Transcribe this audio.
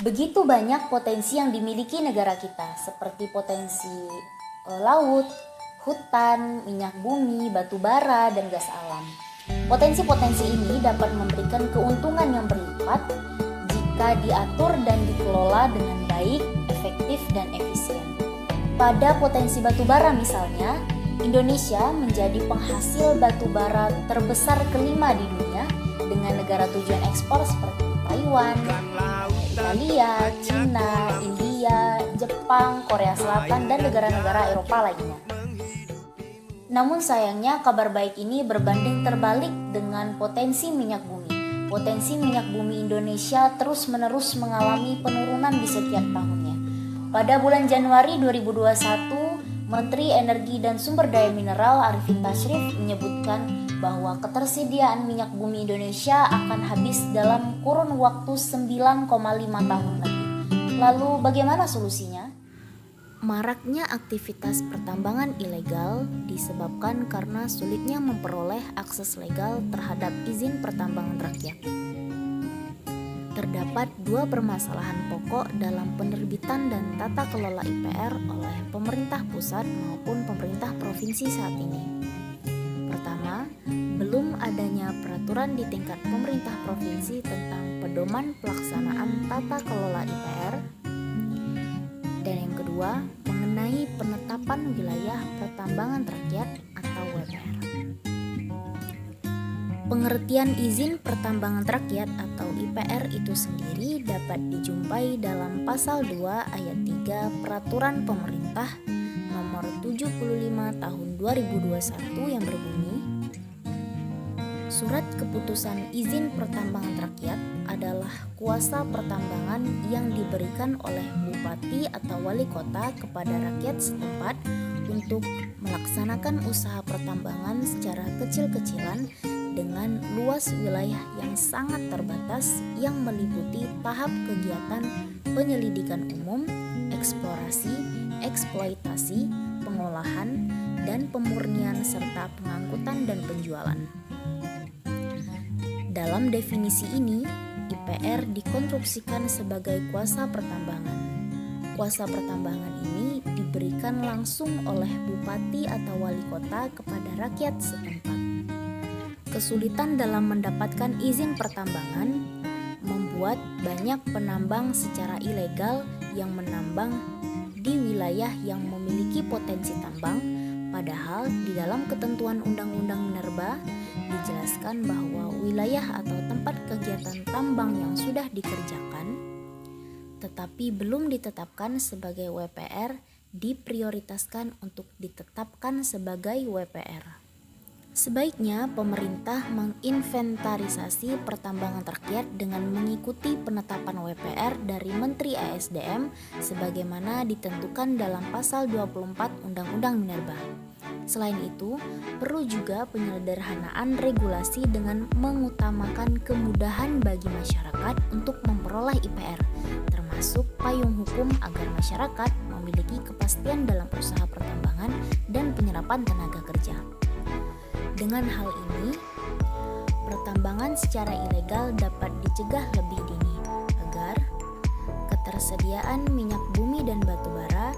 Begitu banyak potensi yang dimiliki negara kita, seperti potensi laut, hutan, minyak bumi, batu bara, dan gas alam. Potensi-potensi ini dapat memberikan keuntungan yang berlipat jika diatur dan dikelola dengan baik, efektif, dan efisien. Pada potensi batu bara misalnya, Indonesia menjadi penghasil batu bara terbesar kelima di dunia dengan negara tujuan ekspor seperti Taiwan, Italia, Cina, India, Jepang, Korea Selatan, dan negara-negara Eropa lainnya. Namun sayangnya kabar baik ini berbanding terbalik dengan potensi minyak bumi. Potensi minyak bumi Indonesia terus-menerus mengalami penurunan di setiap tahunnya. Pada bulan Januari 2021, Menteri Energi dan Sumber Daya Mineral Arifin Tasrif menyebutkan bahwa ketersediaan minyak bumi Indonesia akan habis dalam kurun waktu 9,5 tahun lagi. Lalu bagaimana solusinya? Maraknya aktivitas pertambangan ilegal disebabkan karena sulitnya memperoleh akses legal terhadap izin pertambangan rakyat. Terdapat dua permasalahan pokok dalam penerbitan dan tata kelola IPR oleh pemerintah pusat maupun pemerintah provinsi saat ini. Pertama, belum adanya peraturan di tingkat pemerintah provinsi tentang pedoman pelaksanaan tata kelola IPR. Dan yang kedua, mengenai penetapan wilayah pertambangan rakyat atau WPR. Pengertian izin pertambangan rakyat atau IPR itu sendiri dapat dijumpai dalam pasal 2 ayat 3 Peraturan Pemerintah nomor 75 tahun 2021 yang berbunyi, surat keputusan izin pertambangan rakyat adalah kuasa pertambangan yang diberikan oleh bupati atau wali kota kepada rakyat setempat untuk melaksanakan usaha pertambangan secara kecil-kecilan dengan luas wilayah yang sangat terbatas yang meliputi tahap kegiatan penyelidikan umum, eksplorasi, eksploitasi, pengolahan, dan pemurnian serta pengangkutan dan penjualan. Dalam definisi ini, IPR dikonstruksikan sebagai kuasa pertambangan. Kuasa pertambangan ini diberikan langsung oleh bupati atau wali kota kepada rakyat setempat. Kesulitan dalam mendapatkan izin pertambangan membuat banyak penambang secara ilegal yang menambang di wilayah yang memiliki potensi tambang, padahal di dalam ketentuan Undang-Undang Minerba dijelaskan bahwa wilayah atau tempat kegiatan tambang yang sudah dikerjakan tetapi belum ditetapkan sebagai WPR diprioritaskan untuk ditetapkan sebagai WPR. Sebaiknya pemerintah menginventarisasi pertambangan rakyat dengan mengikuti penetapan WPR dari Menteri ESDM sebagaimana ditentukan dalam pasal 24 Undang-Undang Minerba. Selain itu, perlu juga penyederhanaan regulasi dengan mengutamakan kemudahan bagi masyarakat untuk memperoleh IPR, termasuk payung hukum agar masyarakat memiliki kepastian dalam usaha pertambangan dan penyerapan tenaga kerja. Dengan hal ini, pertambangan secara ilegal dapat dicegah lebih dini agar ketersediaan minyak bumi dan batu bara